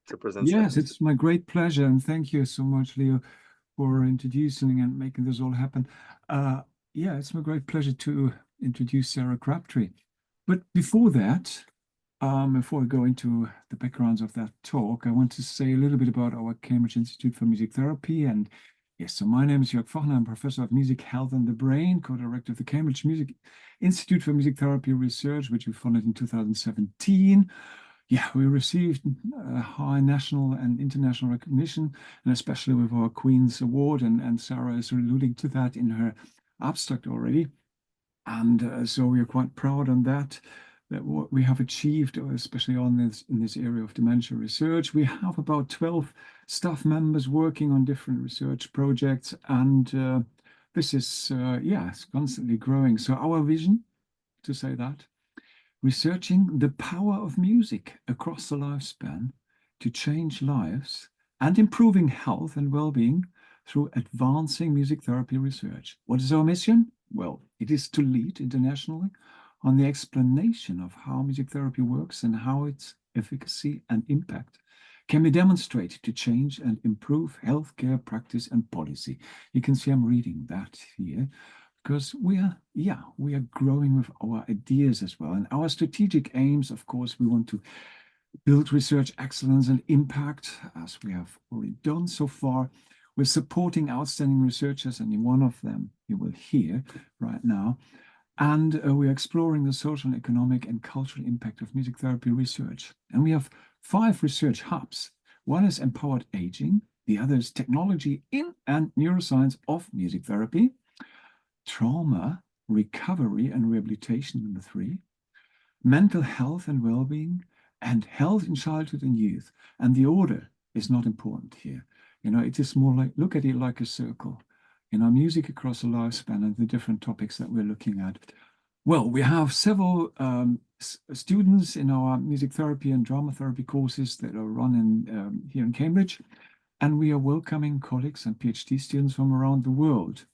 to present Yes, something. it's my great pleasure, and thank you so much, Leo, for introducing and making this all happen. Uh, yeah, it's my great pleasure to introduce Sarah Crabtree. But before that, before we go into the backgrounds of that talk, I want to say a little bit about our Cambridge Institute for Music Therapy. And yes, so my name is Jörg Fochner. I'm Professor of Music, Health and the Brain, co-director of the Cambridge Music Institute for Music Therapy Research, which we founded in 2017. Yeah, we received high national and international recognition, and especially with our Queen's Award, and Sarah is alluding to that in her abstract already. And so we are quite proud on that, that what we have achieved, especially on this in this area of dementia research. We have about 12 staff members working on different research projects, and this is, yeah, it's constantly growing. So our vision, to say that, researching the power of music across the lifespan to change lives and improving health and well-being through advancing music therapy research. What is our mission? Well, it is to lead internationally on the explanation of how music therapy works and how its efficacy and impact can be demonstrated to change and improve healthcare practice and policy. You can see I'm reading that here because we are growing with our ideas as well. And our strategic aims, of course, we want to build research excellence and impact, as we have already done so far. We're supporting outstanding researchers, and one of them you will hear right now. And we're exploring the social, economic, and cultural impact of music therapy research. And we have 5 research hubs. One is empowered aging, the other is technology in and neuroscience of music therapy, trauma, recovery and rehabilitation, number 3, mental health and well-being, and health in childhood and youth. And the order is not important here. It is more like, look at it like a circle. Music across the lifespan and the different topics that we're looking at. Well, we have several students in our music therapy and drama therapy courses that are run here in Cambridge, and we are welcoming colleagues and PhD students from around the world.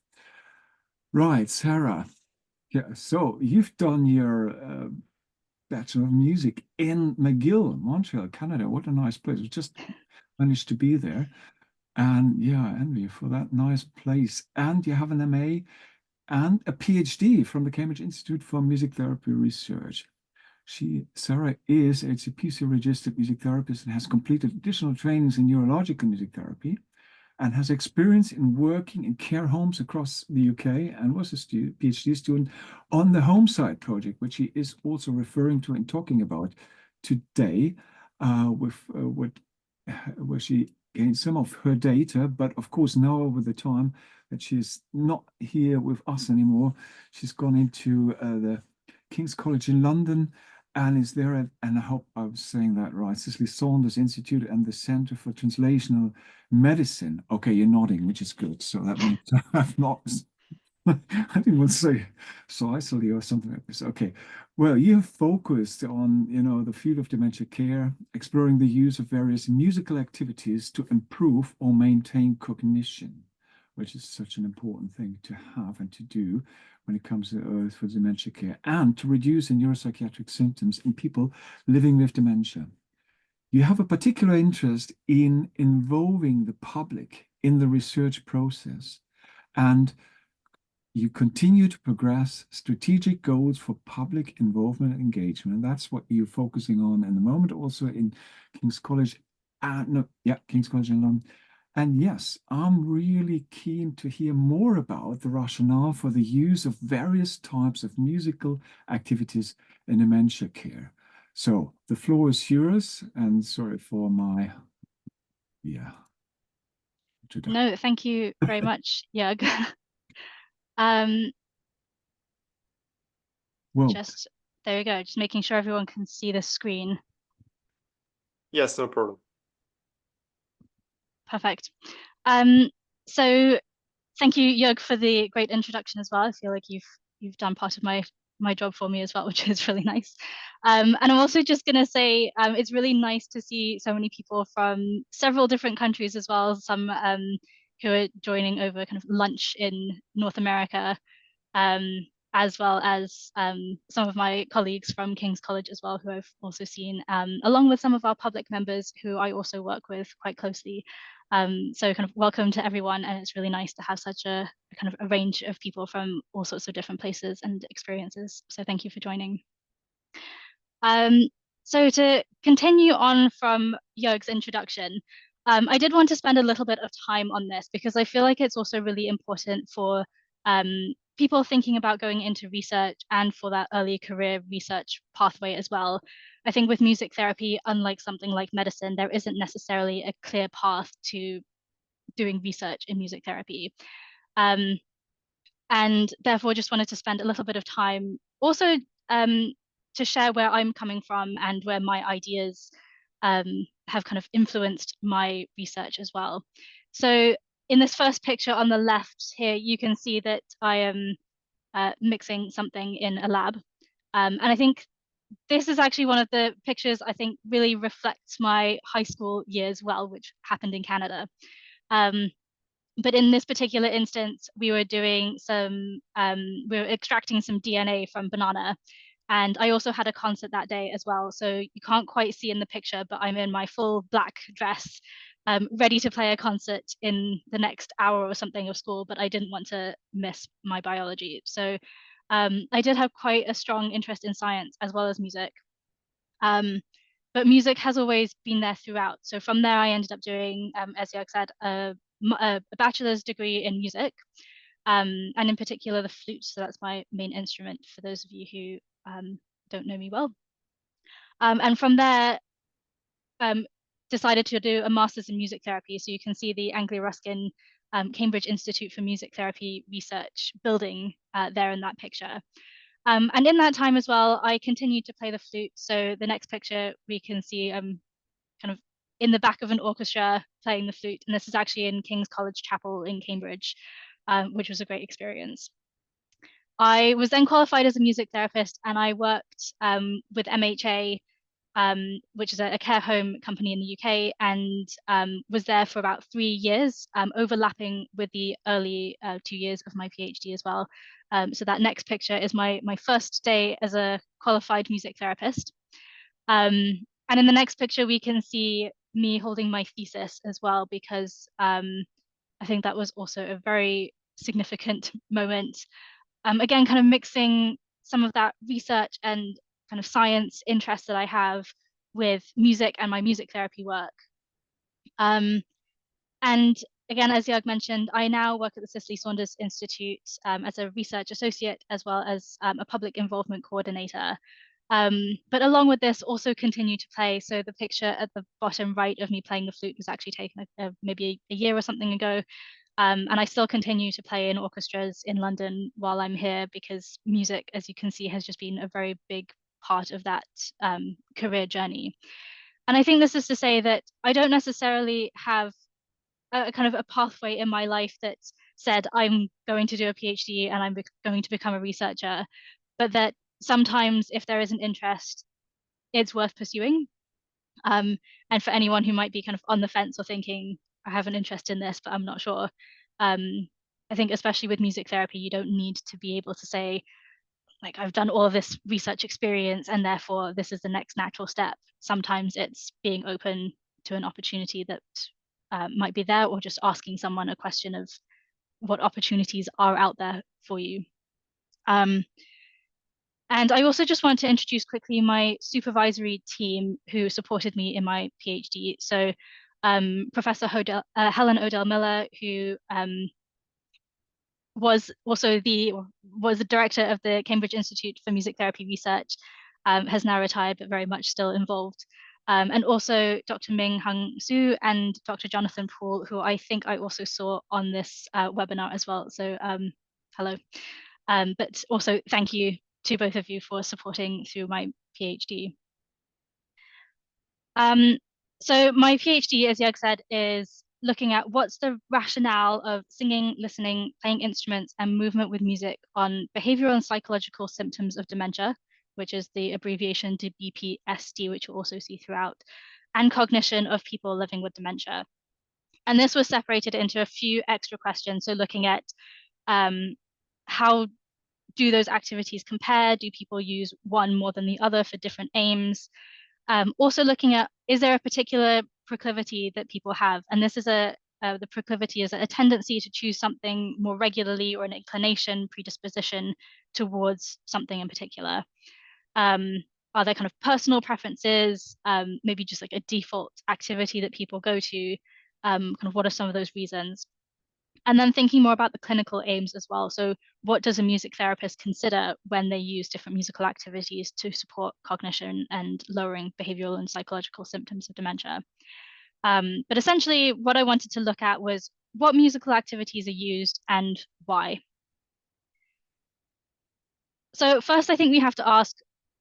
Right, Sarah. Yeah, so you've done your Bachelor of Music in McGill, Montreal, Canada. What a nice place. We just managed to be there. And yeah, I envy you for that nice place. And you have an MA and a PhD from the Cambridge Institute for Music Therapy Research. Sarah is a HCPC registered music therapist and has completed additional trainings in neurological music therapy and has experience in working in care homes across the UK, and was a PhD student on the HOMESIDE project, which he is also referring to and talking about today, where she gained some of her data, but of course now over the time that she's not here with us anymore, she's gone into the King's College in London and is there at, and I hope I was saying that right, Cicely Saunders Institute and the Centre for Translational Medicine. Okay, you're nodding, which is good. So that means I've not, I didn't want to say Sicily or something like this. Okay, well, you've focused on, the field of dementia care, exploring the use of various musical activities to improve or maintain cognition, which is such an important thing to have and to do when it comes to for dementia care, and to reduce the neuropsychiatric symptoms in people living with dementia. You have a particular interest in involving the public in the research process, and you continue to progress strategic goals for public involvement and engagement. And that's what you're focusing on in the moment, also in King's College. King's College in London. And yes, I'm really keen to hear more about the rationale for the use of various types of musical activities in dementia care. So the floor is yours, and sorry for my, No, thank you very much, Jörg. Well, there we go. Just making sure everyone can see the screen. Yes, no problem. Perfect. So thank you, Jörg, for the great introduction as well. I feel like you've done part of my job for me as well, which is really nice. And I'm also just going to say it's really nice to see so many people from several different countries as well, some who are joining over kind of lunch in North America. as well as some of my colleagues from King's College as well, who I've also seen, along with some of our public members who I also work with quite closely. So kind of welcome to everyone, and it's really nice to have such a kind of a range of people from all sorts of different places and experiences. So thank you for joining. So to continue on from Jörg's introduction, I did want to spend a little bit of time on this because I feel like it's also really important for people thinking about going into research and for that early career research pathway as well. I think with music therapy, unlike something like medicine, there isn't necessarily a clear path to doing research in music therapy. And therefore just wanted to spend a little bit of time also to share where I'm coming from and where my ideas have kind of influenced my research as well. So in this first picture on the left here, you can see that I am mixing something in a lab. And I think this is actually one of the pictures I think really reflects my high school years well, which happened in Canada. But in this particular instance, we were doing some, we were extracting some DNA from banana. And I also had a concert that day as well. So you can't quite see in the picture, but I'm in my full black dress, ready to play a concert in the next hour or something of school, but I didn't want to miss my biology. So I did have quite a strong interest in science as well as music. But music has always been there throughout. So from there, I ended up doing, as Jörg said, a bachelor's degree in music, and in particular the flute. So that's my main instrument for those of you who don't know me well. And from there, decided to do a master's in music therapy. So you can see the Anglia-Ruskin Cambridge Institute for Music Therapy Research building there in that picture. And in that time as well, I continued to play the flute. So the next picture we can see kind of in the back of an orchestra playing the flute. And this is actually in King's College Chapel in Cambridge, which was a great experience. I was then qualified as a music therapist, and I worked with MHA, which is a care home company in the UK, and was there for about 3 years, overlapping with the early 2 years of my PhD as well. So that next picture is my first day as a qualified music therapist. And in the next picture, we can see me holding my thesis as well, because I think that was also a very significant moment. Again, kind of mixing some of that research and kind of science interest that I have with music and my music therapy work. And again, as Jörg mentioned, I now work at the Cicely Saunders Institute as a research associate, as well as a public involvement coordinator. But along with this, also continue to play. So the picture at the bottom right of me playing the flute was actually taken maybe a year or something ago. And I still continue to play in orchestras in London while I'm here, because music, as you can see, has just been a very big part of that career journey. And I think this is to say that I don't necessarily have a kind of a pathway in my life that said I'm going to do a PhD and I'm going to become a researcher, but that sometimes if there is an interest, it's worth pursuing. And for anyone who might be kind of on the fence or thinking, I have an interest in this, but I'm not sure. I think especially with music therapy, you don't need to be able to say, like, I've done all of this research experience and therefore this is the next natural step. Sometimes it's being open to an opportunity that might be there, or just asking someone a question of what opportunities are out there for you. And I also just want to introduce quickly my supervisory team who supported me in my PhD. So Professor Helen Odell Miller, who was the director of the Cambridge Institute for Music Therapy Research, has now retired, but very much still involved. And also Dr. Ming Hung Su and Dr. Jonathan Poole, who I think I also saw on this webinar as well. So hello. But also thank you to both of you for supporting through my PhD. So my PhD, as Jörg said, is looking at what's the rationale of singing, listening, playing instruments, and movement with music on behavioral and psychological symptoms of dementia, which is the abbreviation to BPSD, which you'll also see throughout, and cognition of people living with dementia. And this was separated into a few extra questions. So looking at how do those activities compare? Do people use one more than the other for different aims? Also looking at, is there a particular proclivity that people have? And this is the proclivity is a tendency to choose something more regularly, or an inclination, predisposition towards something in particular. Are there kind of personal preferences, maybe just like a default activity that people go to? Kind of what are some of those reasons? And then thinking more about the clinical aims as well. So what does a music therapist consider when they use different musical activities to support cognition and lowering behavioral and psychological symptoms of dementia? But essentially what I wanted to look at was what musical activities are used and why. So first, I think we have to ask,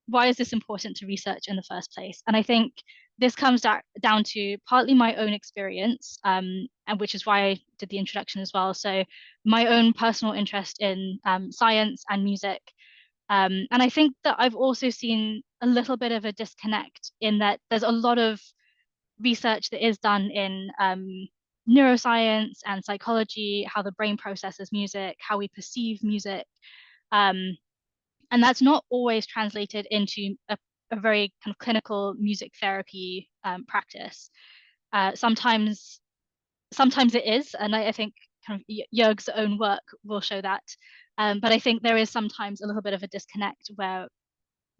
why is this important to research in the first place? And I think this comes down to partly my own experience, and which is why I did the introduction as well. So my own personal interest in science and music. And I think that I've also seen a little bit of a disconnect in that there's a lot of research that is done in neuroscience and psychology, how the brain processes music, how we perceive music. And that's not always translated into a very kind of clinical music therapy practice. Sometimes it is, and I think kind of Jörg's own work will show that. But I think there is sometimes a little bit of a disconnect where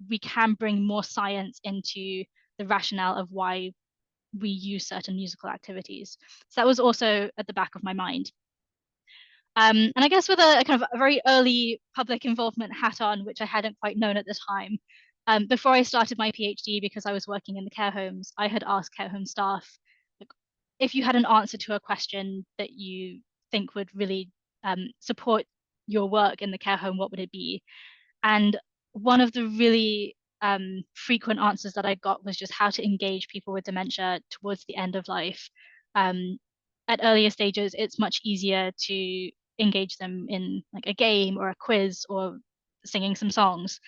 we can bring more science into the rationale of why we use certain musical activities. So that was also at the back of my mind. And I guess with a kind of a very early public involvement hat on, which I hadn't quite known at the time, before I started my PhD, because I was working in the care homes, I had asked care home staff, like, if you had an answer to a question that you think would really support your work in the care home, what would it be? And one of the really frequent answers that I got was just how to engage people with dementia towards the end of life. At earlier stages, it's much easier to engage them in like a game or a quiz or singing some songs.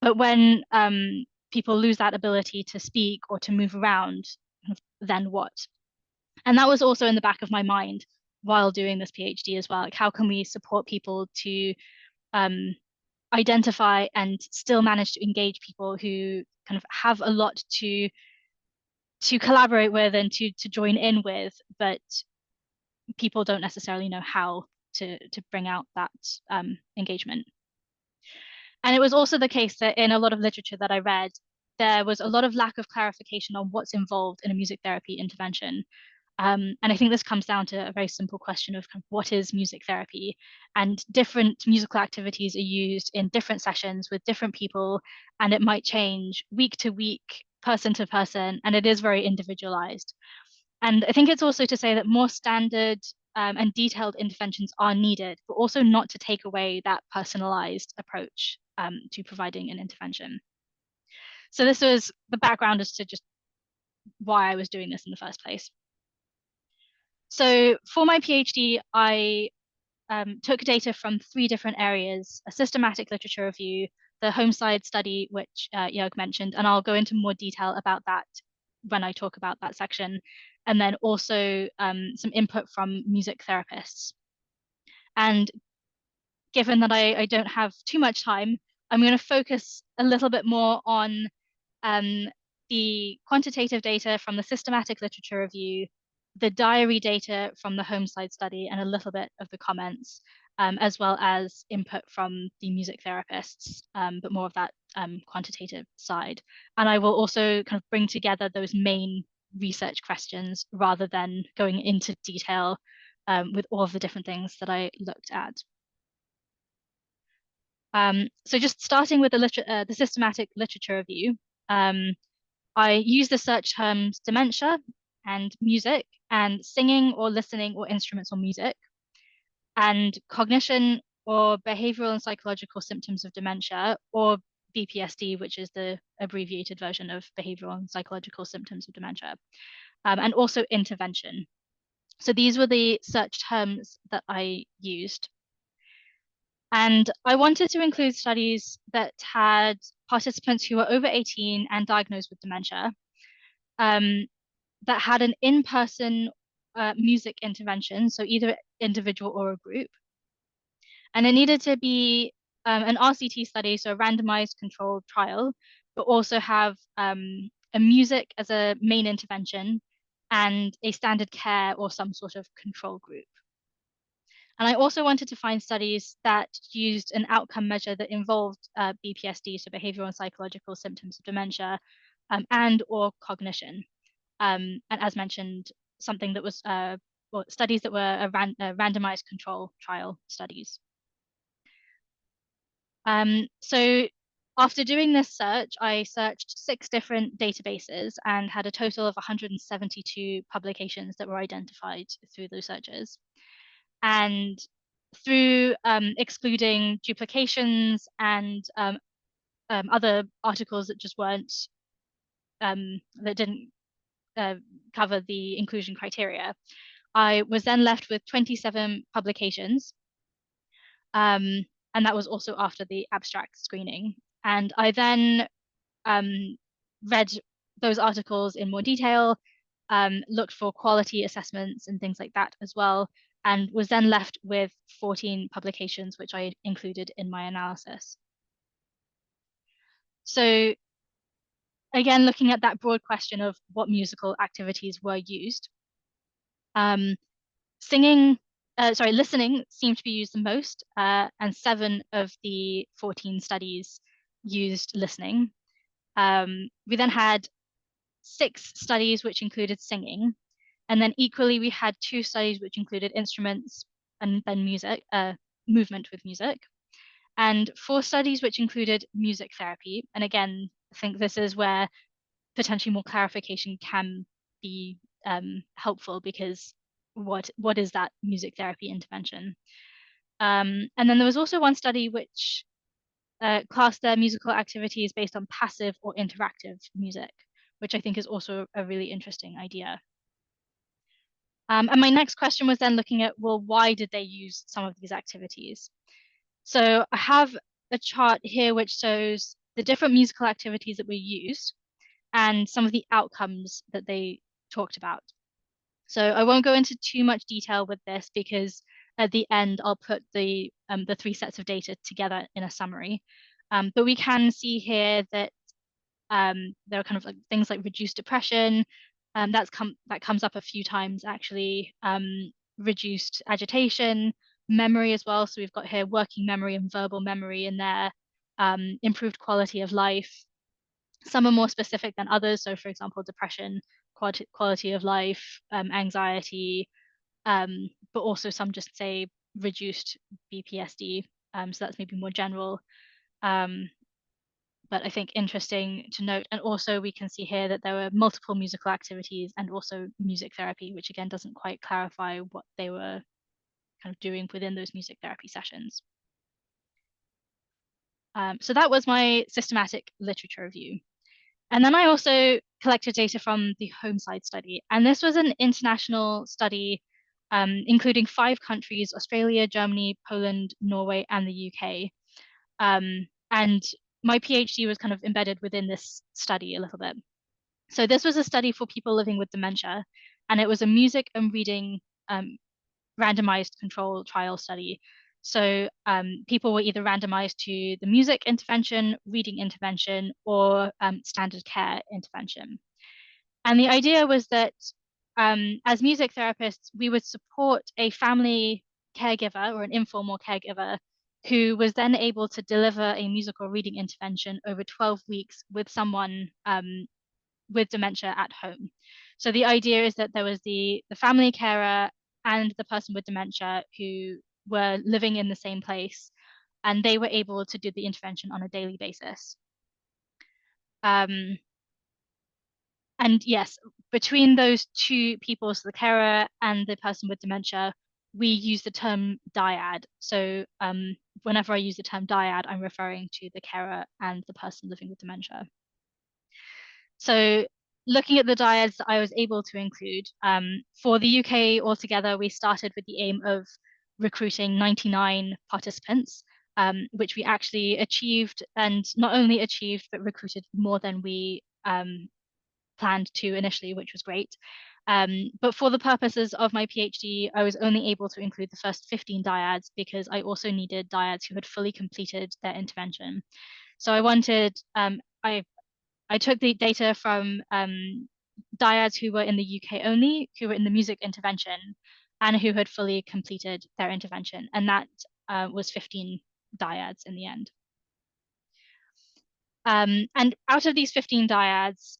But when people lose that ability to speak or to move around, then what? And that was also in the back of my mind while doing this PhD as well. Like, how can we support people to identify and still manage to engage people who kind of have a lot to collaborate with and to join in with, but people don't necessarily know how to bring out that engagement. And it was also the case that in a lot of literature that I read, there was a lot of lack of clarification on what's involved in a music therapy intervention. And I think this comes down to a very simple question of kind of what is music therapy, and different musical activities are used in different sessions with different people, and it might change week to week, person to person, and it is very individualized. And I think it's also to say that more standard and detailed interventions are needed, but also not to take away that personalized approach to providing an intervention. So this was the background as to just why I was doing this in the first place. So for my PhD, I took data from 3 different areas: a systematic literature review, the HOMESIDE study, which Jörg mentioned, and I'll go into more detail about that when I talk about that section, and then also some input from music therapists. And given that I don't have too much time, I'm going to focus a little bit more on the quantitative data from the systematic literature review, the diary data from the HOMESIDE study, and a little bit of the comments, as well as input from the music therapists, but more of that quantitative side. And I will also kind of bring together those main research questions rather than going into detail with all of the different things that I looked at. So just starting with the systematic literature review, I use the search terms dementia and music, and singing or listening or instrumental music, and cognition or behavioral and psychological symptoms of dementia, or BPSD, which is the abbreviated version of behavioral and psychological symptoms of dementia, and also intervention. So these were the search terms that I used. And I wanted to include studies that had participants who were over 18 and diagnosed with dementia, that had an in-person music intervention, so either individual or a group. And it needed to be an RCT study, so a randomized controlled trial, but also have a music as a main intervention and a standard care or some sort of control group. And I also wanted to find studies that used an outcome measure that involved BPSD, so behavioral and psychological symptoms of dementia, and or cognition. And as mentioned, something that was well, studies that were a randomized control trial studies. So after doing this search, I searched 6 different databases and had a total of 172 publications that were identified through those searches. And through excluding duplications and other articles that just weren't, that didn't cover the inclusion criteria, I was then left with 27 publications. And that was also after the abstract screening. And I then read those articles in more detail, looked for quality assessments and things like that as well, and was then left with 14 publications, which I included in my analysis. So again, looking at that broad question of what musical activities were used, listening seemed to be used the most, and 7 of the 14 studies used listening. We then had 6 studies which included singing, and then equally we had 2 studies which included instruments and then music, movement with music, and 4 studies which included music therapy. And again, I think this is where potentially more clarification can be helpful, because what is that music therapy intervention? And then there was also 1 study which classed their musical activities based on passive or interactive music, which I think is also a really interesting idea. And my next question was then looking at, well, why did they use some of these activities? So I have a chart here which shows the different musical activities that were used and some of the outcomes that they talked about. So I won't go into too much detail with this, because at the end I'll put the 3 sets of data together in a summary. But we can see here that there are kind of like things like reduced depression, that comes up a few times actually, reduced agitation, memory as well. So we've got here working memory and verbal memory in there, improved quality of life. Some are more specific than others. So for example, depression, quality of life, anxiety, but also some just say reduced BPSD. So that's maybe more general. But I think interesting to note. And also we can see here that there were multiple musical activities and also music therapy, which again doesn't quite clarify what they were kind of doing within those music therapy sessions. So that was my systematic literature review. And then I also collected data from the HOMESIDE study. And this was an international study, including 5 countries: Australia, Germany, Poland, Norway, and the UK. And my PhD was kind of embedded within this study a little bit. So this was a study for people living with dementia, and it was a music and reading randomized control trial study. So people were either randomized to the music intervention, reading intervention, or standard care intervention. And the idea was that as music therapists, we would support a family caregiver or an informal caregiver who was then able to deliver a musical reading intervention over 12 weeks with someone with dementia at home. So the idea is that there was the family carer and the person with dementia who were living in the same place, and they were able to do the intervention on a daily basis. And yes, between those 2 people, so the carer and the person with dementia, we use the term dyad. So whenever I use the term dyad, I'm referring to the carer and the person living with dementia. So looking at the dyads that I was able to include, for the UK altogether, we started with the aim of recruiting 99 participants, which we actually achieved, and not only achieved, but recruited more than we planned to initially, which was great. But for the purposes of my PhD, I was only able to include the first 15 dyads because I also needed dyads who had fully completed their intervention. So I wanted, I took the data from dyads who were in the UK only, who were in the music intervention, and who had fully completed their intervention. And that was 15 dyads in the end. And out of these 15 dyads,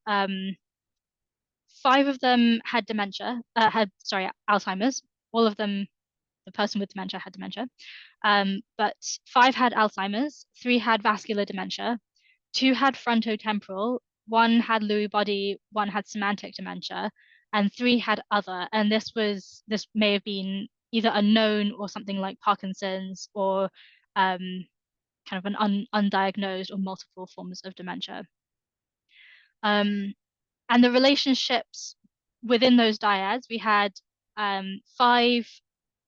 5 of them had dementia, Alzheimer's. All of them, the person with dementia had dementia. But 5 had Alzheimer's, 3 had vascular dementia, 2 had frontotemporal, 1 had Lewy body, 1 had semantic dementia, and 3 had other. And this may have been either unknown or something like Parkinson's, or kind of an undiagnosed or multiple forms of dementia. And the relationships within those dyads, we had 5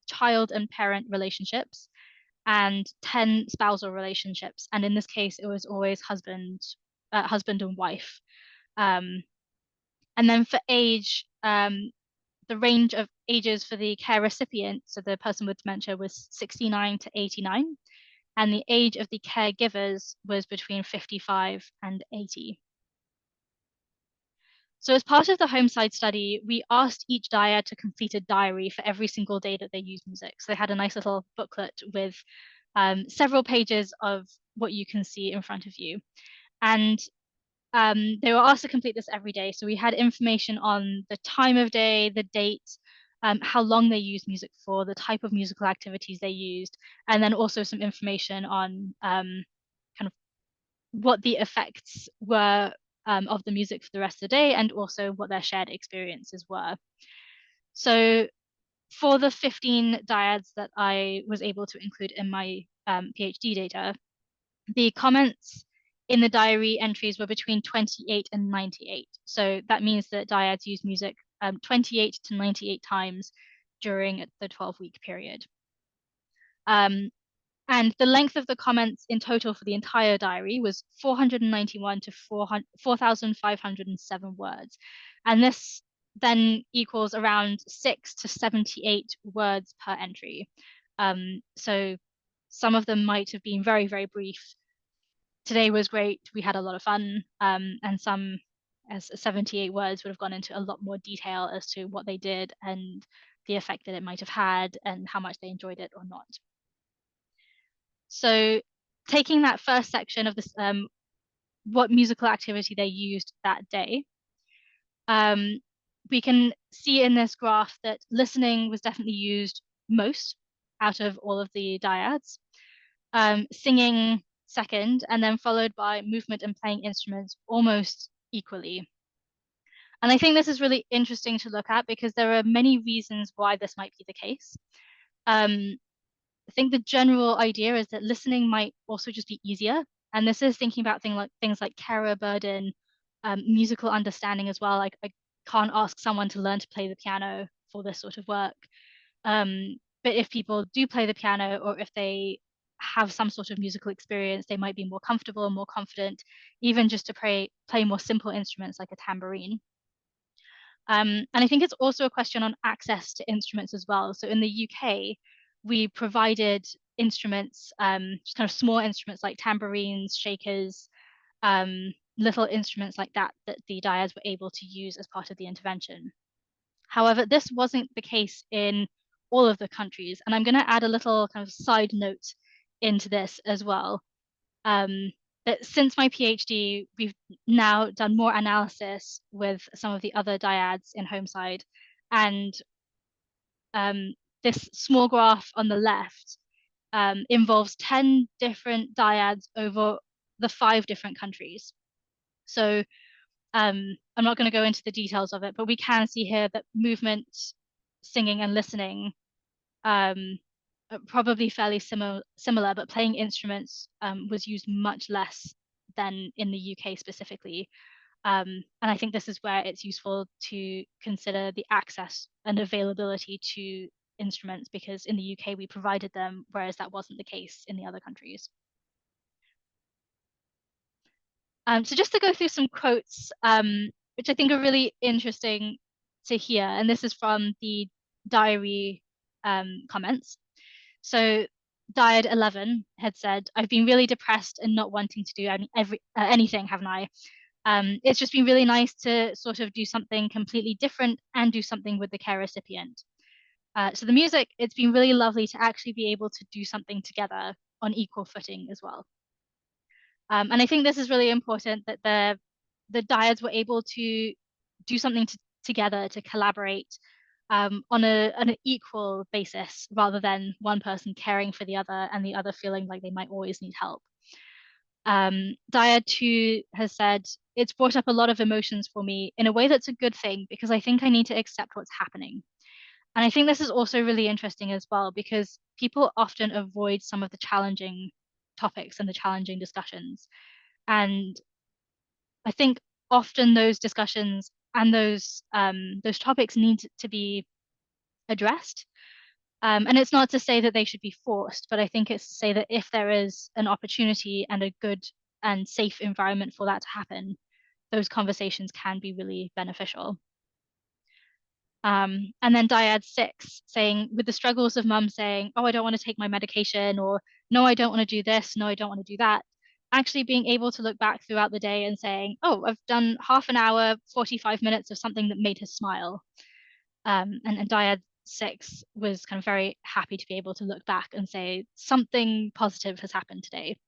child and parent relationships and 10 spousal relationships. And in this case, it was always husband and wife. And then for age, the range of ages for the care recipient, so the person with dementia, was 69 to 89. And the age of the caregivers was between 55 and 80. So as part of the HOMESIDE study, we asked each dyad to complete a diary for every single day that they used music. So they had a nice little booklet with several pages of what you can see in front of you. And they were asked to complete this every day. So we had information on the time of day, the date, how long they used music for, the type of musical activities they used, and then also some information on kind of what the effects were of the music for the rest of the day, and also what their shared experiences were. So for the 15 dyads that I was able to include in my PhD data, the comments in the diary entries were between 28 and 98. So that means that dyads used music 28 to 98 times during the 12-week period. And the length of the comments in total for the entire diary was 491 to 4,507 words. And this then equals around 6 to 78 words per entry. So some of them might have been very, very brief. Today was great, we had a lot of fun, and some, as 78 words, would have gone into a lot more detail as to what they did and the effect that it might have had and how much they enjoyed it or not. So taking that first section of this, what musical activity they used that day, we can see in this graph that listening was definitely used most out of all of the dyads, singing second, and then followed by movement and playing instruments almost equally. And I think this is really interesting to look at because there are many reasons why this might be the case. I think the general idea is that listening might also just be easier. And this is thinking about things like carer burden, musical understanding as well. Like I can't ask someone to learn to play the piano for this sort of work. But if people do play the piano, or if they have some sort of musical experience, they might be more comfortable and more confident, even just to play more simple instruments like a tambourine. And I think it's also a question on access to instruments as well. So in the UK, we provided instruments, just kind of small instruments like tambourines, shakers, little instruments like that the dyads were able to use as part of the intervention. However, this wasn't the case in all of the countries. And I'm going to add a little kind of side note into this as well. That since my PhD, we've now done more analysis with some of the other dyads in HOMESIDE, and this small graph on the left involves 10 different dyads over the 5 different countries. So I'm not going to go into the details of it, but we can see here that movement, singing, and listening probably fairly similar, but playing instruments was used much less than in the UK specifically. And I think this is where it's useful to consider the access and availability to instruments, because in the UK we provided them, whereas that wasn't the case in the other countries. So just to go through some quotes, which I think are really interesting to hear, and this is from the diary comments. So Diad 11 had said, "I've been really depressed and not wanting to do anything, haven't I? It's just been really nice to sort of do something completely different and do something with the care recipient. So the music, it's been really lovely to actually be able to do something together on equal footing as well." And I think this is really important that the dyads were able to do something together to collaborate on an equal basis rather than one person caring for the other and the other feeling like they might always need help. Dyad 2 has said, "It's brought up a lot of emotions for me in a way that's a good thing because I think I need to accept what's happening." And I think this is also really interesting as well because people often avoid some of the challenging topics and the challenging discussions. And I think often those discussions and those topics need to be addressed. And it's not to say that they should be forced, but I think it's to say that if there is an opportunity and a good and safe environment for that to happen, those conversations can be really beneficial. And then Dyad 6 saying, with the struggles of mum saying, "Oh, I don't want to take my medication," or "No, I don't want to do this, no, I don't want to do that," actually being able to look back throughout the day and saying, "Oh, I've done half an hour, 45 minutes of something that made her smile." And Dyad 6 was kind of very happy to be able to look back and say something positive has happened today.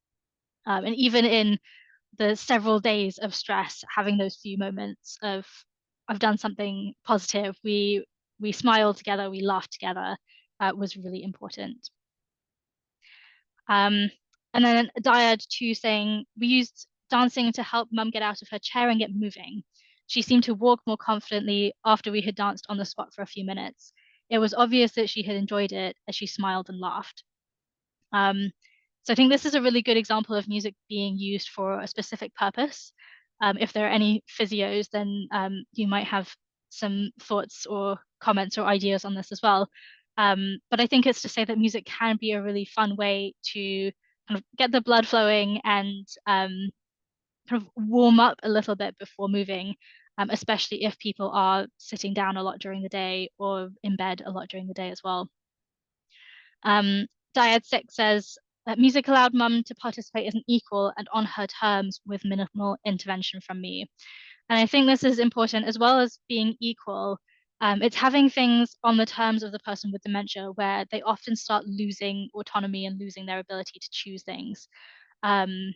And even in the several days of stress, having those few moments of I've done something positive, we smiled together, we laughed together, was really important. And then Dyad 2 saying, "We used dancing to help mum get out of her chair and get moving. She seemed to walk more confidently after we had danced on the spot for a few minutes. It was obvious that she had enjoyed it as she smiled and laughed." So I think this is a really good example of music being used for a specific purpose. If there are any physios, then you might have some thoughts or comments or ideas on this as well. But I think it's to say that music can be a really fun way to kind of get the blood flowing and kind of warm up a little bit before moving, especially if people are sitting down a lot during the day or in bed a lot during the day as well. Dyad 6 says that music allowed mum to participate as an equal and on her terms with minimal intervention from me. And I think this is important as well as being equal. It's having things on the terms of the person with dementia where they often start losing autonomy and losing their ability to choose things. And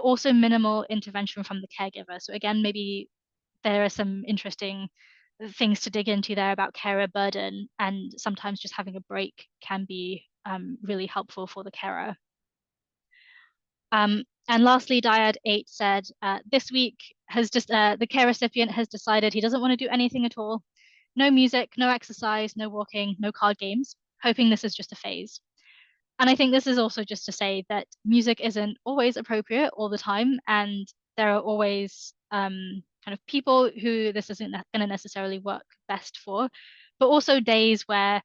also minimal intervention from the caregiver. So again, maybe there are some interesting things to dig into there about carer burden, and sometimes just having a break can be really helpful for the carer. And lastly, Dyad 8 said, "This week has just the care recipient has decided he doesn't want to do anything at all. No music, no exercise, no walking, no card games, hoping this is just a phase." And I think this is also just to say that music isn't always appropriate all the time, and there are always kind of people who this isn't going to necessarily work best for, but also days where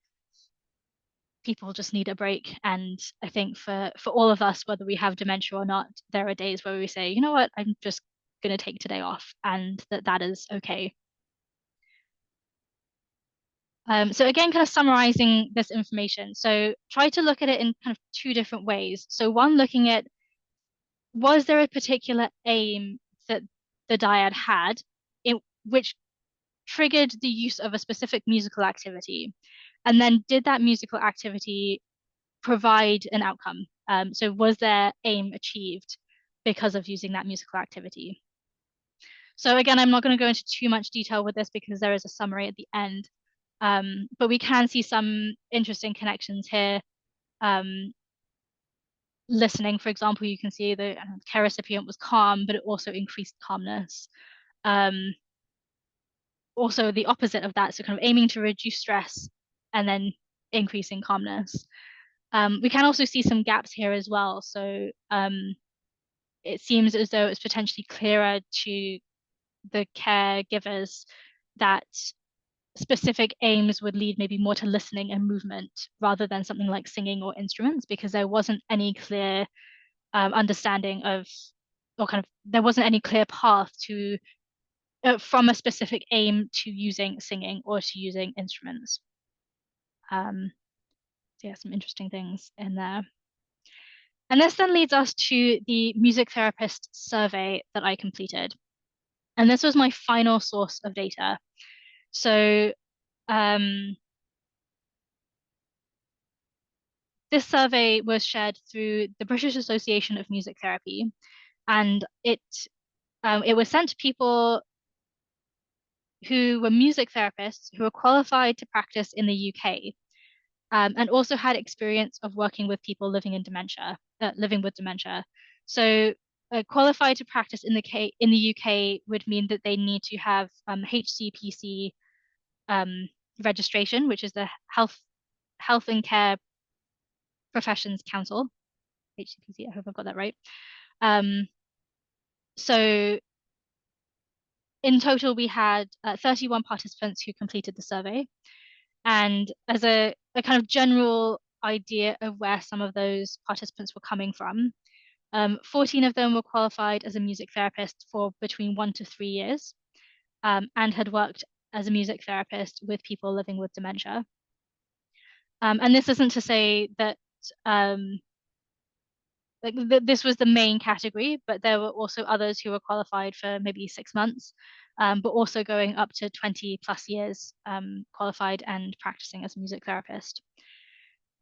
people just need a break. And I think for all of us, whether we have dementia or not, there are days where we say, you know what, I'm just going to take today off, and that is okay. So again, kind of summarizing this information. So try to look at it in kind of two different ways. So one, looking at, was there a particular aim that the dyad had which triggered the use of a specific musical activity? And then did that musical activity provide an outcome? So was their aim achieved because of using that musical activity? So again, I'm not going to go into too much detail with this because there is a summary at the end. But we can see some interesting connections here. Listening, for example, you can see the care recipient was calm, but it also increased calmness. Also the opposite of that, so kind of aiming to reduce stress and then increasing calmness. We can also see some gaps here as well. So it seems as though it's potentially clearer to the caregivers that specific aims would lead maybe more to listening and movement rather than something like singing or instruments, because there wasn't any clear understanding of, or kind of, there wasn't any clear path to from a specific aim to using singing or to using instruments. So yeah, some interesting things in there. And this then leads us to the music therapist survey that I completed. And this was my final source of data. So this survey was shared through the British Association of Music Therapy, and it was sent to people who were music therapists who were qualified to practice in the UK, and also had experience of working with people living with dementia. So qualified to practice in the UK would mean that they need to have HCPC registration, which is the Health and Care Professions Council, HCPC. I hope I've got that right. So in total, we had 31 participants who completed the survey. And as a kind of general idea of where some of those participants were coming from, 14 of them were qualified as a music therapist for between 1 to 3 years, and had worked as a music therapist with people living with dementia. And this isn't to say that this was the main category, but there were also others who were qualified for maybe 6 months, but also going up to 20 plus years qualified and practicing as a music therapist.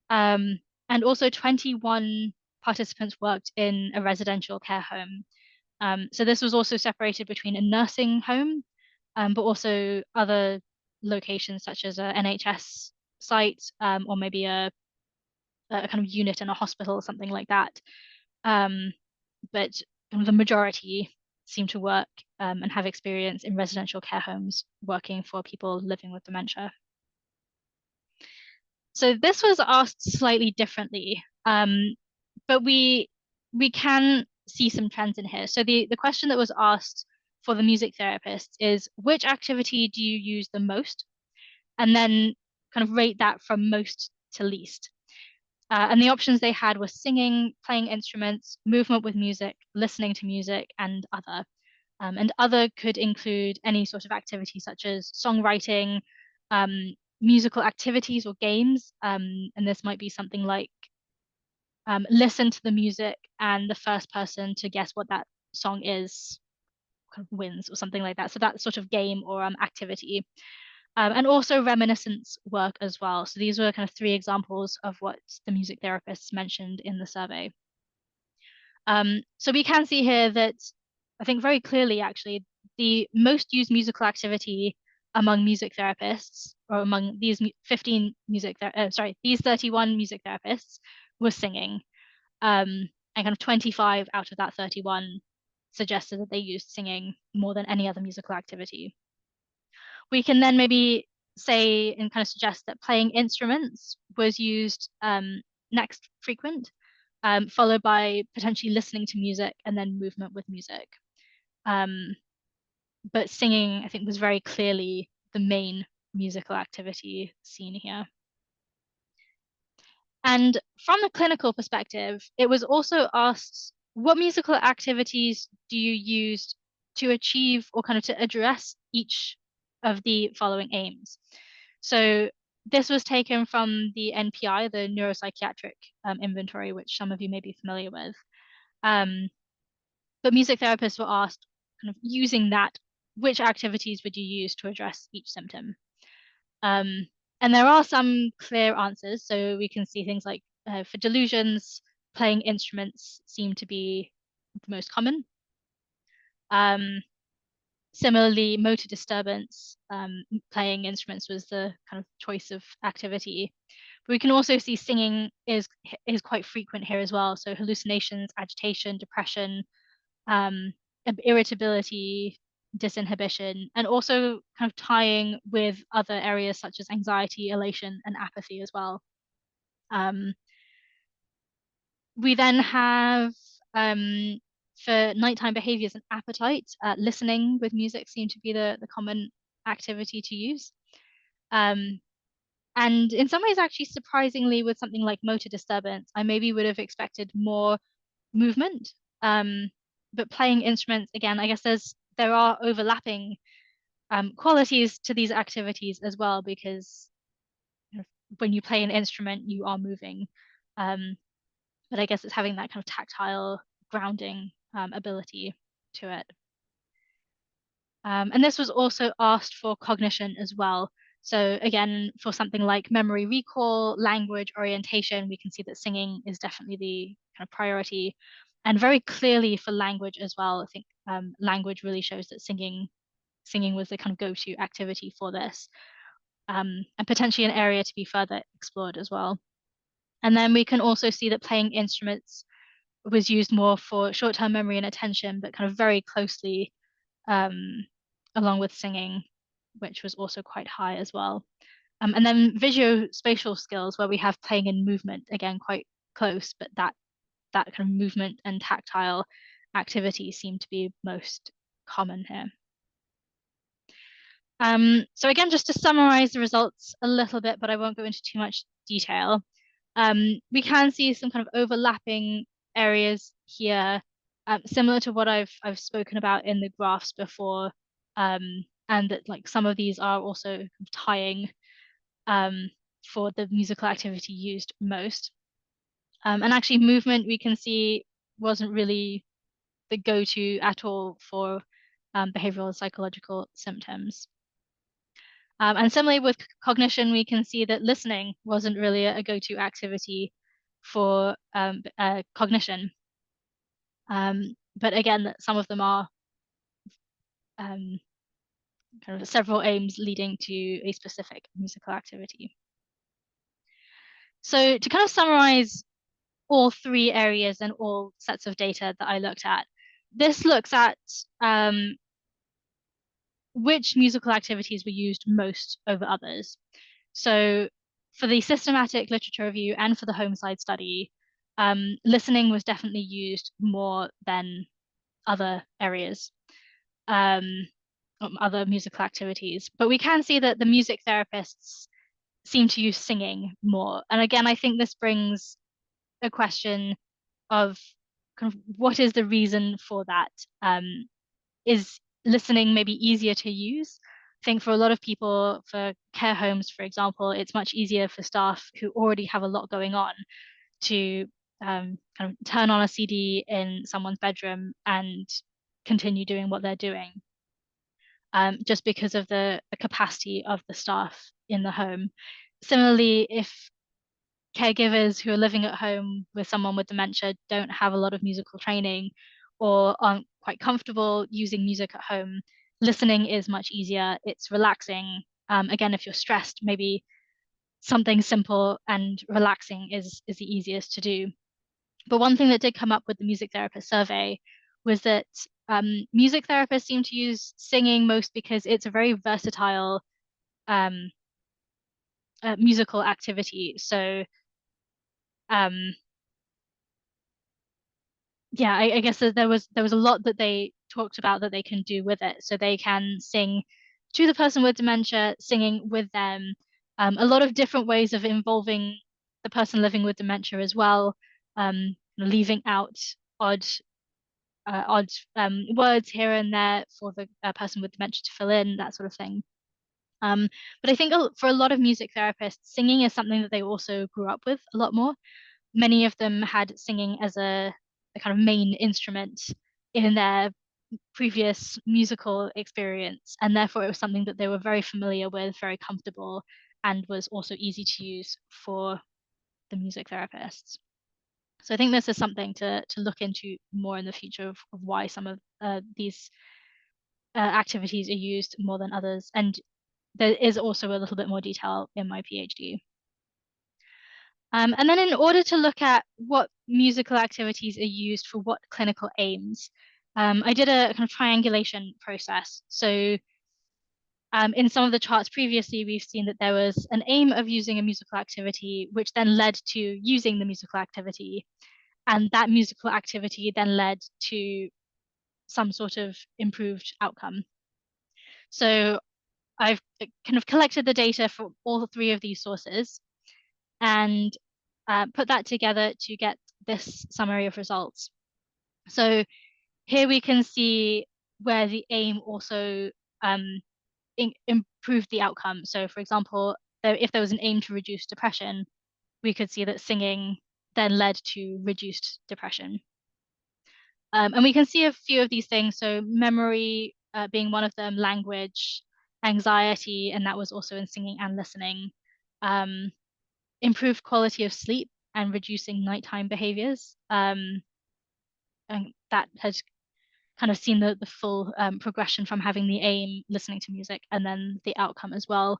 And also 21 participants worked in a residential care home. So this was also separated between a nursing home, but also other locations such as an NHS site, or maybe a kind of unit in a hospital or something like that. But the majority seem to work and have experience in residential care homes working for people living with dementia. So this was asked slightly differently, but we can see some trends in here. So the question that was asked for the music therapists is, which activity do you use the most? And then kind of rate that from most to least. And the options they had were singing, playing instruments, movement with music, listening to music, and other. And other could include any sort of activity such as songwriting, musical activities or games. And this might be something like listen to the music and the first person to guess what that song is kind of wins, or something like that. So that sort of game or activity. And also reminiscence work as well. So these were kind of 3 examples of what the music therapists mentioned in the survey. So we can see here that, I think very clearly actually, the most used musical activity among music therapists, or among these 31 music therapists, was singing. And kind of 25 out of that 31 suggested that they used singing more than any other musical activity. We can then maybe say and kind of suggest that playing instruments was used next frequent, followed by potentially listening to music and then movement with music. But singing, I think, was very clearly the main musical activity seen here. And from the clinical perspective, it was also asked, what musical activities do you use to achieve or kind of to address each of the following aims? So this was taken from the NPI, the neuropsychiatric inventory, which some of you may be familiar with. But music therapists were asked, kind of using that, which activities would you use to address each symptom? And there are some clear answers. So we can see things like for delusions, playing instruments seem to be the most common. Similarly, motor disturbance, playing instruments was the kind of choice of activity. But we can also see singing is quite frequent here as well. So hallucinations, agitation, depression, irritability, disinhibition, and also kind of tying with other areas such as anxiety, elation, and apathy as well. We then have for nighttime behaviors and appetite, listening with music seemed to be the common activity to use. And in some ways, actually, surprisingly, with something like motor disturbance, I maybe would have expected more movement. But playing instruments, again, I guess there are overlapping qualities to these activities as well, because when you play an instrument, you are moving. But I guess it's having that kind of tactile grounding ability to it. And this was also asked for cognition as well. So again, for something like memory recall, language orientation, we can see that singing is definitely the kind of priority. And very clearly for language as well, I think language really shows that singing was the kind of go-to activity for this, and potentially an area to be further explored as well. And then we can also see that playing instruments was used more for short-term memory and attention, but kind of very closely along with singing, which was also quite high as well. And then visuospatial skills, where we have playing and movement, again, quite close, but that kind of movement and tactile activity seem to be most common here. So again, just to summarize the results a little bit, but I won't go into too much detail. We can see some kind of overlapping areas here, similar to what I've spoken about in the graphs before, and that like some of these are also tying for the musical activity used most. And actually movement, we can see, wasn't really the go-to at all for behavioral and psychological symptoms. And similarly with cognition, we can see that listening wasn't really a go-to activity for cognition. But again, some of them are kind of several aims leading to a specific musical activity. So to kind of summarize all three areas and all sets of data that I looked at, this looks at which musical activities were used most over others. So for the systematic literature review and for the HOMESIDE study, listening was definitely used more than other areas, other musical activities. But we can see that the music therapists seem to use singing more. And again, I think this brings a question of kind of what is the reason for that? Is listening maybe easier to use? I think for a lot of people, for care homes, for example, it's much easier for staff who already have a lot going on to kind of turn on a CD in someone's bedroom and continue doing what they're doing, just because of the capacity of the staff in the home. Similarly, if caregivers who are living at home with someone with dementia don't have a lot of musical training or aren't quite comfortable using music at home, listening is much easier. It's relaxing. Again, if you're stressed, maybe something simple and relaxing is the easiest to do. But one thing that did come up with the music therapist survey was that music therapists seem to use singing most because it's a very versatile musical activity. So yeah, I guess that there was a lot that they talked about that they can do with it. So they can sing to the person with dementia, singing with them, a lot of different ways of involving the person living with dementia as well, leaving out odd words here and there for the person with dementia to fill in, that sort of thing. But I think for a lot of music therapists, singing is something that they also grew up with a lot more. Many of them had singing as a kind of main instrument in their previous musical experience, and therefore it was something that they were very familiar with, very comfortable, and was also easy to use for the music therapists. So I think this is something to look into more in the future of why some of these activities are used more than others. And there is also a little bit more detail in my PhD. And then in order to look at what musical activities are used for what clinical aims, I did a kind of triangulation process. So in some of the charts previously, we've seen that there was an aim of using a musical activity, which then led to using the musical activity. And that musical activity then led to some sort of improved outcome. So I've kind of collected the data for all three of these sources and put that together to get this summary of results. So here we can see where the aim also improved the outcome. So for example, if there was an aim to reduce depression, we could see that singing then led to reduced depression. And we can see a few of these things. So memory being one of them, language, anxiety, and that was also in singing and listening. Improved quality of sleep and reducing nighttime behaviors. And that has kind of seen the full progression from having the aim, listening to music, and then the outcome as well.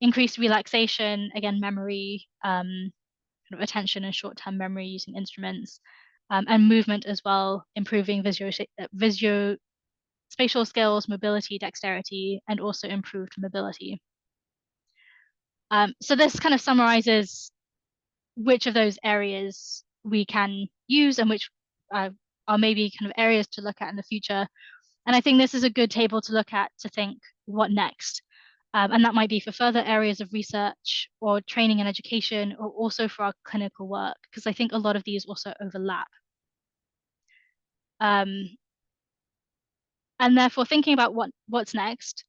Increased relaxation, again, memory, kind of attention and short-term memory using instruments, and movement as well, improving spatial skills, mobility, dexterity, and also improved mobility. So this kind of summarizes which of those areas we can use and which are maybe kind of areas to look at in the future. And I think this is a good table to look at to think what next. And that might be for further areas of research or training and education, or also for our clinical work, because I think a lot of these also overlap. And therefore thinking about what's next,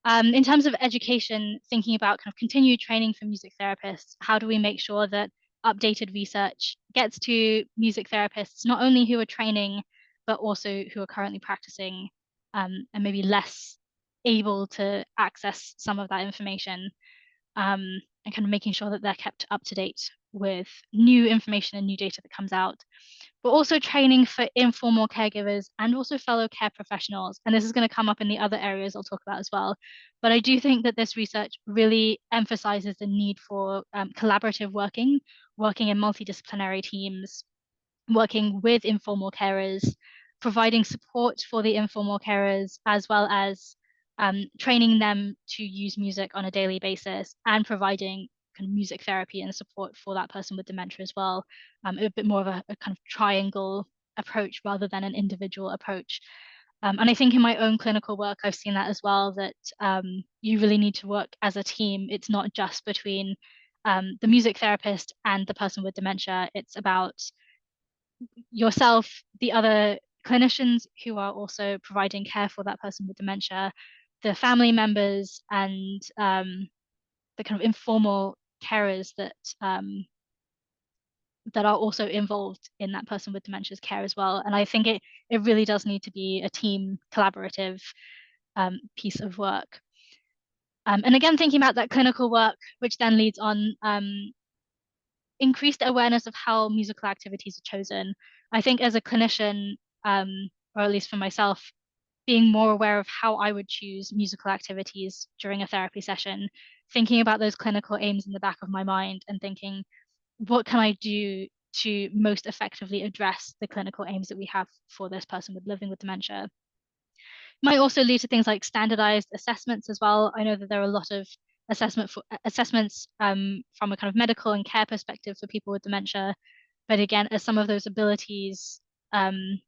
in terms of education, thinking about kind of continued training for music therapists, how do we make sure that updated research gets to music therapists, not only who are training, but also who are currently practicing, and maybe less able to access some of that information, and kind of making sure that they're kept up to date with new information and new data that comes out. But also training for informal caregivers and also fellow care professionals. And this is going to come up in the other areas I'll talk about as well. But I do think that this research really emphasizes the need for collaborative working in multidisciplinary teams, working with informal carers, providing support for the informal carers, as well as training them to use music on a daily basis, and providing kind of music therapy and support for that person with dementia as well. A bit more of a kind of triangle approach rather than an individual approach. And I think in my own clinical work, I've seen that as well, that you really need to work as a team. It's not just between the music therapist and the person with dementia. It's about yourself, the other clinicians who are also providing care for that person with dementia, the family members, and the kind of informal carers that that are also involved in that person with dementia's care as well. And I think it really does need to be a team collaborative piece of work. And again, thinking about that clinical work, which then leads on increased awareness of how musical activities are chosen. I think as a clinician, or at least for myself, being more aware of how I would choose musical activities during a therapy session, thinking about those clinical aims in the back of my mind and thinking, what can I do to most effectively address the clinical aims that we have for this person living with dementia? Might also lead to things like standardized assessments as well. I know that there are a lot of assessments from a kind of medical and care perspective for people with dementia. But again, as some of those abilities kind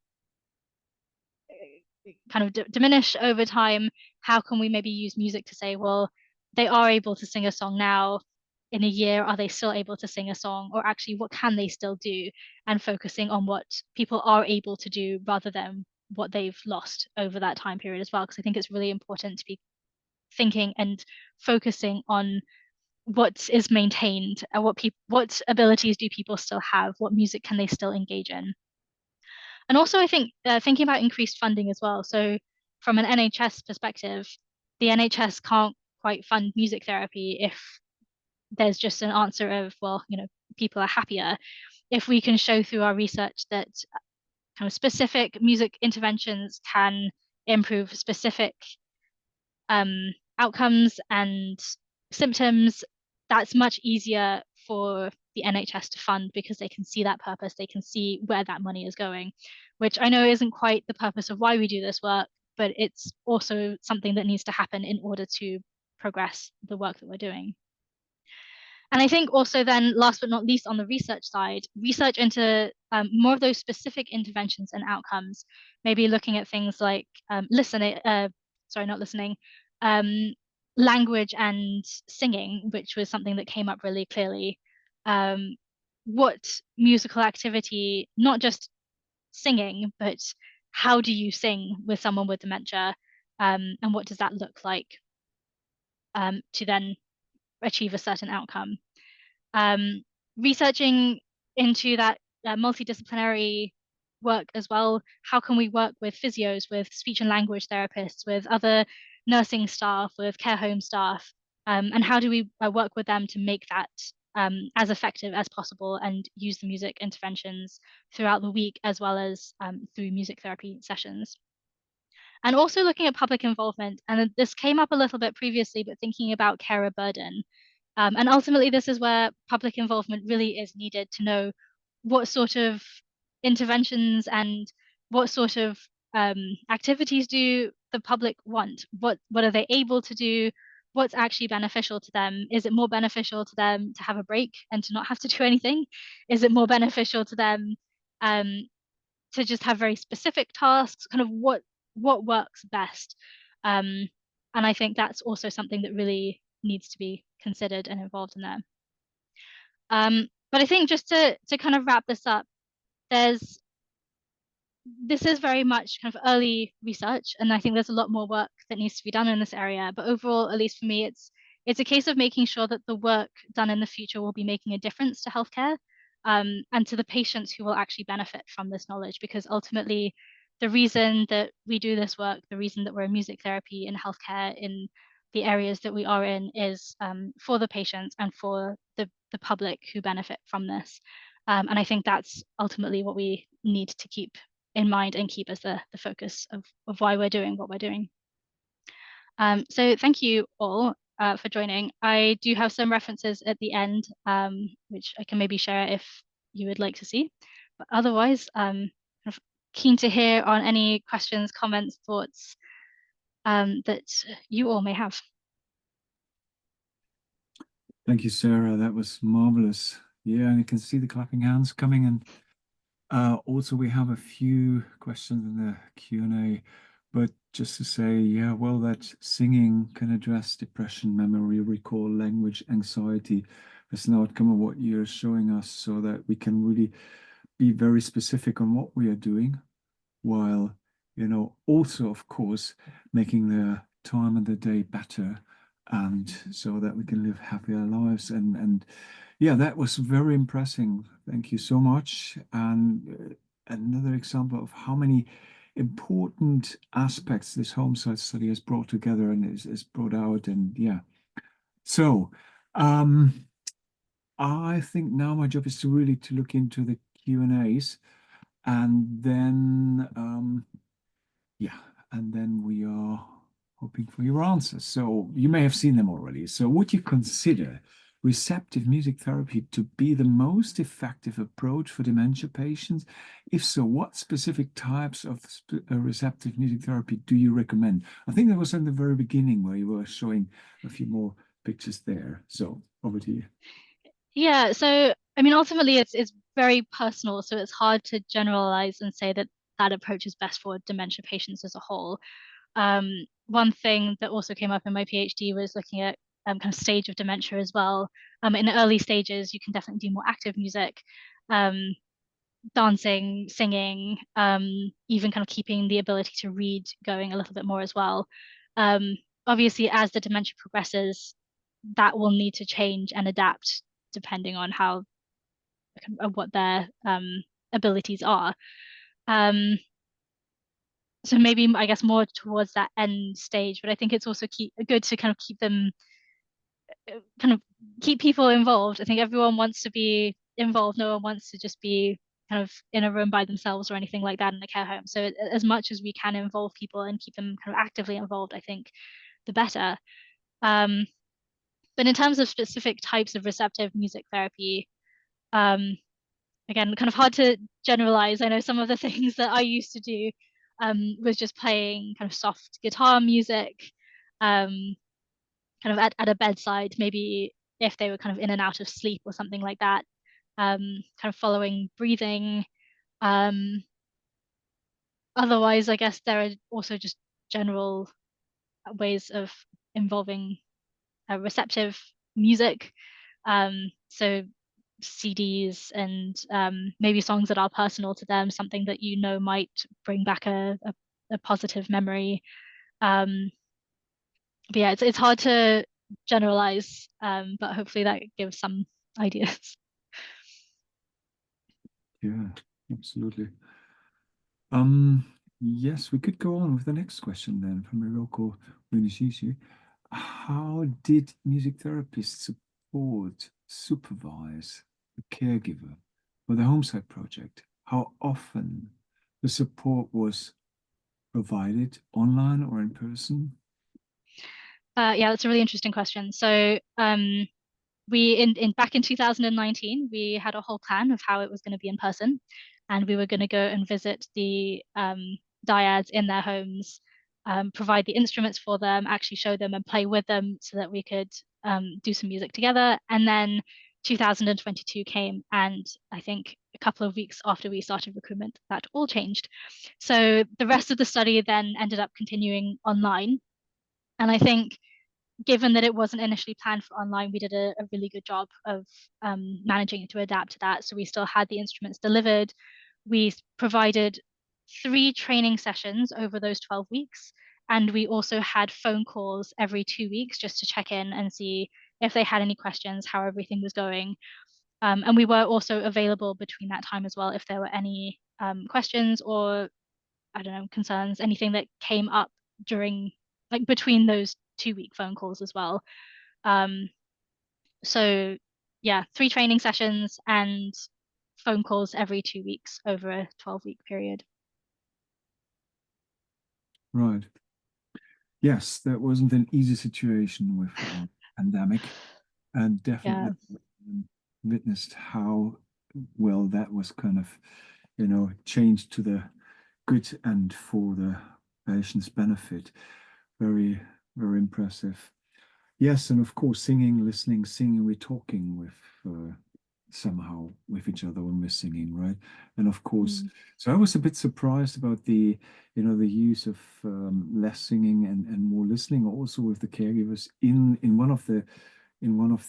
of diminish over time, how can we maybe use music to say, well, they are able to sing a song now, in a year, are they still able to sing a song? Or actually, what can they still do? And focusing on what people are able to do rather than what they've lost over that time period as well. Because I think it's really important to be thinking and focusing on what is maintained and what abilities do people still have? What music can they still engage in? And also, I think thinking about increased funding as well. So from an NHS perspective, the NHS can't quite fund music therapy if there's just an answer of, well, people are happier. If we can show through our research that kind of specific music interventions can improve specific outcomes and symptoms, that's much easier for the NHS to fund because they can see that purpose, they can see where that money is going, which I know isn't quite the purpose of why we do this work, but it's also something that needs to happen in order to progress the work that we're doing. And I think also then, last but not least, on the research side, research into more of those specific interventions and outcomes, maybe looking at things like language and singing, which was something that came up really clearly. What musical activity, not just singing, but how do you sing with someone with dementia? and what does that look like to then achieve a certain outcome. Researching into that multidisciplinary work as well. How can we work with physios, with speech and language therapists, with other nursing staff, with care home staff, and how do we work with them to make that as effective as possible and use the music interventions throughout the week as well as through music therapy sessions. And also looking at public involvement, and this came up a little bit previously, but thinking about carer burden. And ultimately, this is where public involvement really is needed to know what sort of interventions and what sort of activities do the public want? What are they able to do? What's actually beneficial to them? Is it more beneficial to them to have a break and to not have to do anything? Is it more beneficial to them to just have very specific tasks? Kind of what works best? And I think that's also something that really needs to be considered and involved in there. But I think just to kind of wrap this up, this is very much kind of early research, and I think there's a lot more work that needs to be done in this area. But overall, at least for me, it's a case of making sure that the work done in the future will be making a difference to healthcare and to the patients who will actually benefit from this knowledge, because ultimately the reason that we do this work, the reason that we're in music therapy in healthcare in the areas that we are in is for the patients and for the public who benefit from this. And I think that's ultimately what we need to keep in mind and keep as the focus of why we're doing what we're doing. So thank you all for joining. I do have some references at the end, which I can maybe share if you would like to see. But otherwise, kind of keen to hear on any questions, comments, thoughts that you all may have. Thank you, Sarah. That was marvelous. Yeah, and you can see the clapping hands coming. And also we have a few questions in the Q&A. But just to say, yeah, well, that singing can address depression, memory, recall, language, anxiety as an outcome of what you're showing us, so that we can really be very specific on what we are doing, while, you know, also, of course, making the time of the day better, and so that we can live happier lives. And yeah, that was very impressive. Thank you so much. And another example of how many important aspects this HOMESIDE study has brought together and is brought out. And yeah, so I think now my job is to really look into the Q&As, and then yeah, and then we are hoping for your answers. So you may have seen them already. So would you consider receptive music therapy to be the most effective approach for dementia patients? If so, what specific types of receptive music therapy do you recommend? I think that was in the very beginning where you were showing a few more pictures there. So over to you. Yeah, so I mean, ultimately it's very personal, so it's hard to generalize and say that that approach is best for dementia patients as a whole. One thing that also came up in my PhD was looking at kind of stage of dementia as well. In the early stages, you can definitely do more active music, dancing, singing, even kind of keeping the ability to read going a little bit more as well. Obviously, as the dementia progresses, that will need to change and adapt depending on how what their abilities are. So maybe I guess more towards that end stage, but I think it's also good to kind of keep them keep people involved. I think everyone wants to be involved. No one wants to just be kind of in a room by themselves or anything like that in a care home. So as much as we can involve people and keep them kind of actively involved, I think the better. But in terms of specific types of receptive music therapy, again, kind of hard to generalize. I know some of the things that I used to do was just playing kind of soft guitar music, kind of at a bedside, maybe if they were kind of in and out of sleep or something like that, kind of following breathing. Otherwise, I guess there are also just general ways of involving receptive music. So CDs and maybe songs that are personal to them, something that you know might bring back a positive memory. But yeah, it's hard to generalize, but hopefully that gives some ideas. Yeah, absolutely. Yes, we could go on with the next question then from Hiroko Unishishi. How did music therapists supervise the caregiver for the HOMESIDE project? How often the support was provided online or in person? Yeah, that's a really interesting question. So we in back in 2019, we had a whole plan of how it was going to be in person, and we were going to go and visit the dyads in their homes, provide the instruments for them, actually show them and play with them so that we could do some music together. And then 2022 came, and I think a couple of weeks after we started recruitment, that all changed. So the rest of the study then ended up continuing online. And I think given that it wasn't initially planned for online, we did a really good job of managing to adapt to that. So we still had the instruments delivered. We provided 3 training sessions over those 12 weeks. And we also had phone calls every 2 weeks just to check in and see if they had any questions, how everything was going. And we were also available between that time as well if there were any questions or, I don't know, concerns, anything that came up during, like between those 2-week phone calls as well. So yeah, 3 training sessions and phone calls every 2 weeks over a 12-week period. Right. Yes, that wasn't an easy situation with our pandemic, and definitely witnessed how well that was kind of, changed to the good and for the patient's benefit. Very, very impressive. Yes, and of course, singing, listening, singing, we're talking with somehow with each other when we're singing, right? And of course, so I was a bit surprised about the use of less singing and more listening, also with the caregivers in one of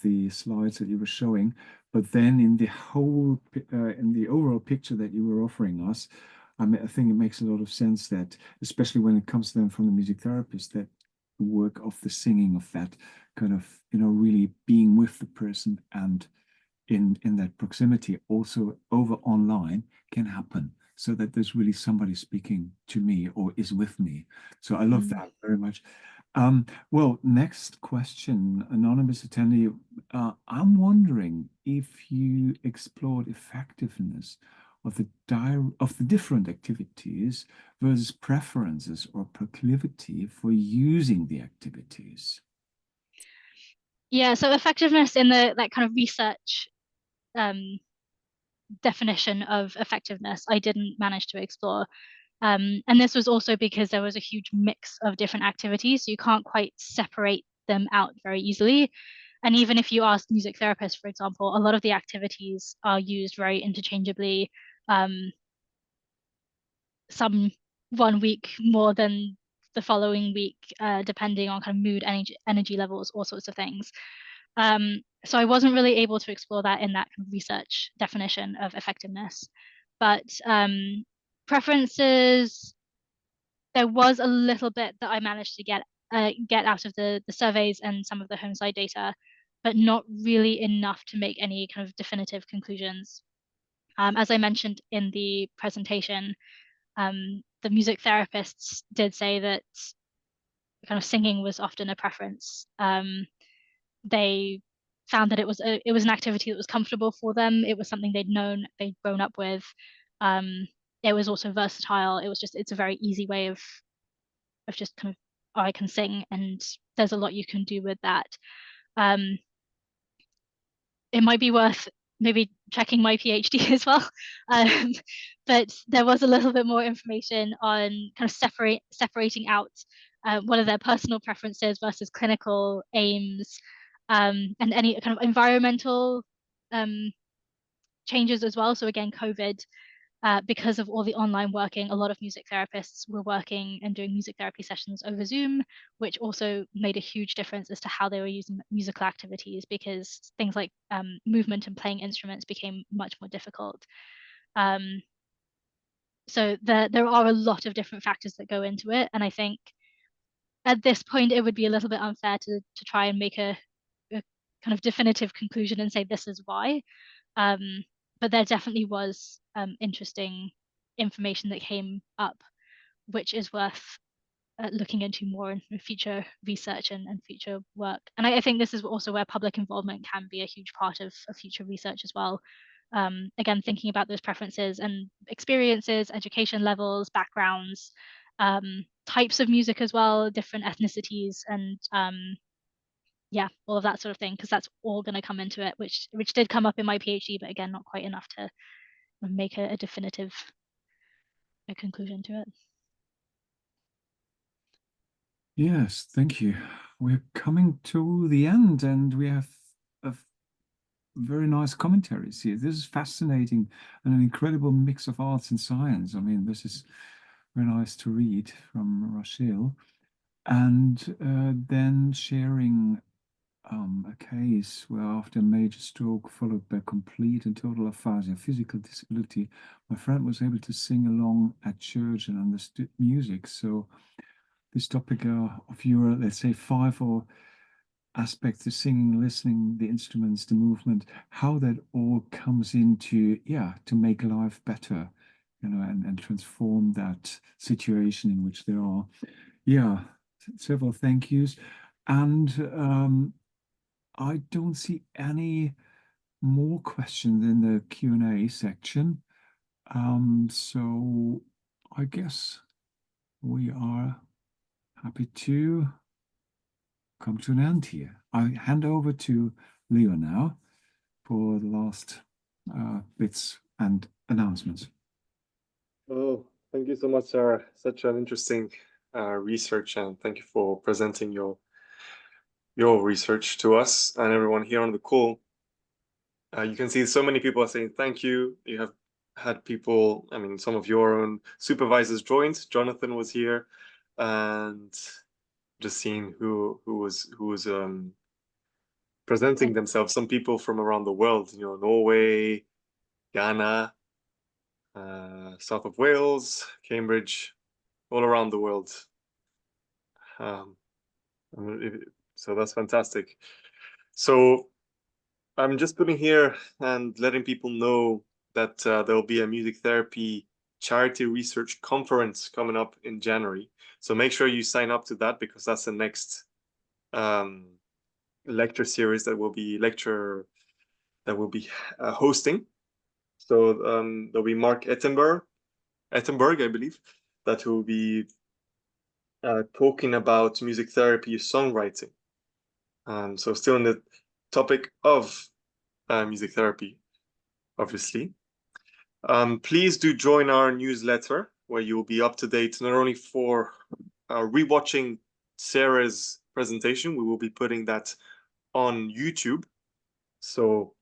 the slides that you were showing. But then in the whole in the overall picture that you were offering us, I think it makes a lot of sense that, especially when it comes to them from the music therapist, that the work of the singing, of that kind of, really being with the person and in that proximity also over online can happen, so that there's really somebody speaking to me or is with me. So I love that very much. Well, next question, anonymous attendee. I'm wondering if you explored effectiveness of the different activities versus preferences or proclivity for using the activities. Yeah, so effectiveness in that kind of research definition of effectiveness, I didn't manage to explore. And this was also because there was a huge mix of different activities, so you can't quite separate them out very easily. And even if you ask music therapists, for example, a lot of the activities are used very interchangeably. Some one week more than the following week, depending on kind of mood, energy levels, all sorts of things. So I wasn't really able to explore that in that kind of research definition of effectiveness. But preferences, there was a little bit that I managed to get out of the surveys and some of the HOMESIDE data, but not really enough to make any kind of definitive conclusions. As I mentioned in the presentation, the music therapists did say that kind of singing was often a preference. They found that it was an activity that was comfortable for them. It was something they'd grown up with. It was also versatile. It's a very easy way of just kind of, oh, I can sing, and there's a lot you can do with that. It might be worth maybe checking my PhD as well. But there was a little bit more information on kind of separating out what are their personal preferences versus clinical aims, and any kind of environmental changes as well. So again, COVID, because of all the online working, a lot of music therapists were working and doing music therapy sessions over Zoom, which also made a huge difference as to how they were using musical activities, because things like movement and playing instruments became much more difficult. So there are a lot of different factors that go into it. And I think at this point, it would be a little bit unfair to try and make a kind of definitive conclusion and say this is why. But there definitely was interesting information that came up, which is worth looking into more in future research and future work. And I think this is also where public involvement can be a huge part of future research as well. Again, thinking about those preferences and experiences, education levels, backgrounds, types of music as well, different ethnicities, and yeah, all of that sort of thing, because that's all going to come into it, which did come up in my PhD, but again, not quite enough to make a definitive conclusion to it. Yes, thank you. We're coming to the end, and we have a very nice commentaries here. This is fascinating and an incredible mix of arts and science. I mean, this is very nice to read from Rachel. And then sharing a case where after a major stroke followed by complete and total aphasia, physical disability, my friend was able to sing along at church and understood music. So this topic of your, let's say, 5 or aspects, the singing, listening, the instruments, the movement, how that all comes into, to make life better, and transform that situation in which there are, several thank yous. And I don't see any more questions in the Q&A section. So I guess we are happy to come to an end here. I hand over to Leo now for the last bits and announcements. Oh, thank you so much, Sarah. Such an interesting research, and thank you for presenting your research to us and everyone here on the call. You can see so many people are saying thank you. You have had people, I mean, some of your own supervisors joined. Jonathan was here, and just seeing who was presenting themselves. Some people from around the world, Norway, Ghana, south of Wales, Cambridge, all around the world. So that's fantastic. So I'm just putting here and letting people know that there'll be a music therapy charity research conference coming up in January. So make sure you sign up to that, because that's the next lecture series that we'll be hosting. So there'll be Mark Ettenberg, I believe, that will be talking about music therapy songwriting. So still in the topic of music therapy, obviously. Please do join our newsletter, where you'll be up to date not only for rewatching Sarah's presentation. We will be putting that on YouTube. So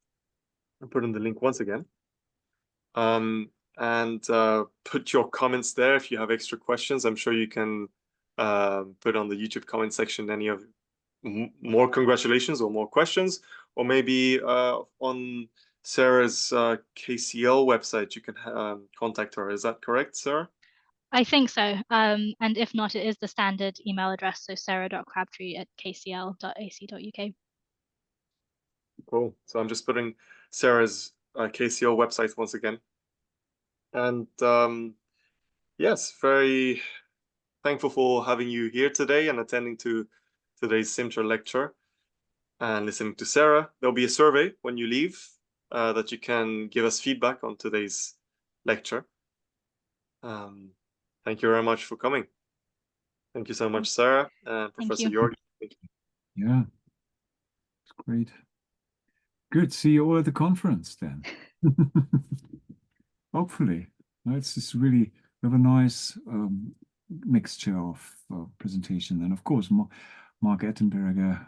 I'm putting the link once again. And put your comments there if you have extra questions. I'm sure you can put on the YouTube comment section any of more congratulations or more questions, or maybe on Sarah's KCL website you can contact her. Is that correct, Sarah? I think so. And if not, it is the standard email address, so sarah.crabtree@kcl.ac.uk. Cool. So I'm just putting Sarah's KCL website once again. And yes, very thankful for having you here today and attending to today's CIMTR lecture and listening to Sarah. There'll be a survey when you leave that you can give us feedback on today's lecture. Thank you very much for coming. Thank you so much, Sarah and Professor Jorg. Yeah, it's great. Good. See you all at the conference then. Hopefully. It's just really have a nice mixture of presentation. And of course, Mark Ettenberger,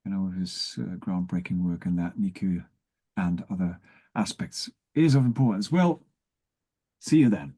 with his groundbreaking work in that NICU and other aspects is of importance. Well, see you then.